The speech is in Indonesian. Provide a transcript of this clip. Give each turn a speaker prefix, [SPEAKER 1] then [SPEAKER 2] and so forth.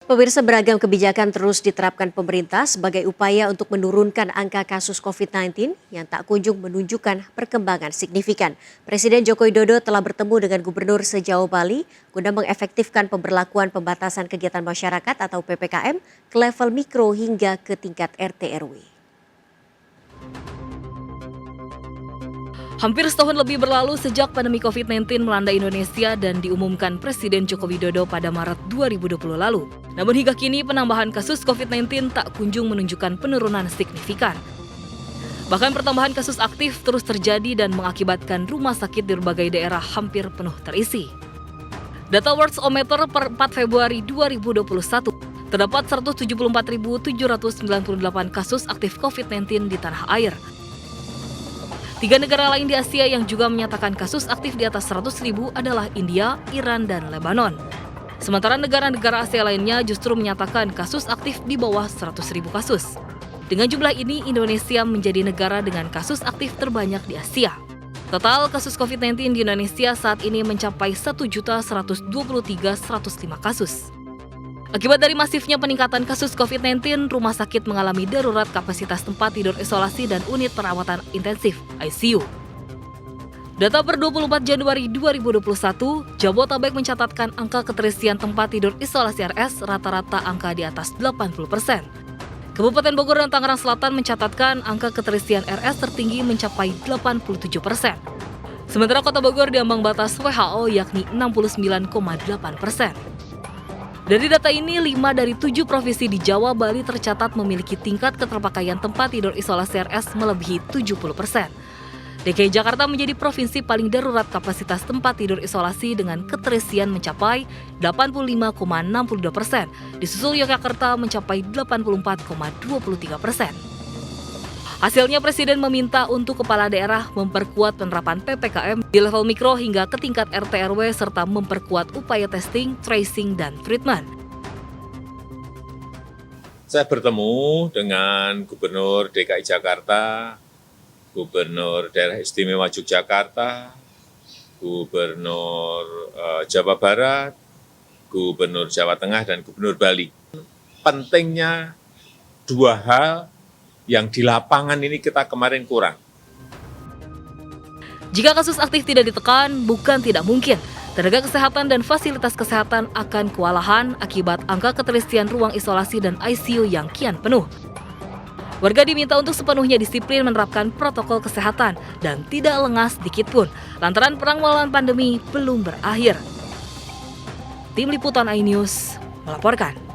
[SPEAKER 1] Pemirsa, beragam kebijakan terus diterapkan pemerintah sebagai upaya untuk menurunkan angka kasus COVID-19 yang tak kunjung menunjukkan perkembangan signifikan. Presiden Joko Widodo telah bertemu dengan gubernur se-Jawa Bali guna mengefektifkan pemberlakuan pembatasan kegiatan masyarakat atau PPKM ke level mikro hingga ke tingkat RT RW.
[SPEAKER 2] Hampir setahun lebih berlalu sejak pandemi COVID-19 melanda Indonesia dan diumumkan Presiden Joko Widodo pada Maret 2020 lalu. Namun hingga kini penambahan kasus COVID-19 tak kunjung menunjukkan penurunan signifikan. Bahkan pertambahan kasus aktif terus terjadi dan mengakibatkan rumah sakit di berbagai daerah hampir penuh terisi. Data Worldometer per 4 Februari 2021, terdapat 174.798 kasus aktif COVID-19 di tanah air. 3 negara lain di Asia yang juga menyatakan kasus aktif di atas 100.000 adalah India, Iran, dan Lebanon. Sementara negara-negara Asia lainnya justru menyatakan kasus aktif di bawah 100.000 kasus. Dengan jumlah ini, Indonesia menjadi negara dengan kasus aktif terbanyak di Asia. Total kasus COVID-19 di Indonesia saat ini mencapai 1.123.105 kasus. Akibat dari masifnya peningkatan kasus COVID-19, rumah sakit mengalami darurat kapasitas tempat tidur isolasi dan unit perawatan intensif (ICU). Data per 24 Januari 2021, Jabodetabek mencatatkan angka keterisian tempat tidur isolasi RS rata-rata angka di atas 80%. Kabupaten Bogor dan Tangerang Selatan mencatatkan angka keterisian RS tertinggi mencapai 87%. Sementara Kota Bogor diambang batas WHO yakni 69,8%. Dari data ini, 5 dari 7 provinsi di Jawa Bali tercatat memiliki tingkat keterpakaian tempat tidur isolasi RS melebihi 70%. DKI Jakarta menjadi provinsi paling darurat kapasitas tempat tidur isolasi dengan keterisian mencapai 85,62%, disusul Yogyakarta mencapai 84,23%. Hasilnya, Presiden meminta untuk kepala daerah memperkuat penerapan PPKM di level mikro hingga ke tingkat RT RW serta memperkuat upaya testing, tracing, dan treatment.
[SPEAKER 3] Saya bertemu dengan Gubernur DKI Jakarta, Gubernur Daerah Istimewa Yogyakarta, Gubernur Jawa Barat, Gubernur Jawa Tengah, dan Gubernur Bali. Pentingnya dua hal yang di lapangan ini kita kemarin kurang.
[SPEAKER 2] Jika kasus aktif tidak ditekan, bukan tidak mungkin tenaga kesehatan dan fasilitas kesehatan akan kewalahan akibat angka keterisian ruang isolasi dan ICU yang kian penuh. Warga diminta untuk sepenuhnya disiplin menerapkan protokol kesehatan dan tidak lengah sedikitpun lantaran perang melawan pandemi belum berakhir. Tim Liputan iNews melaporkan.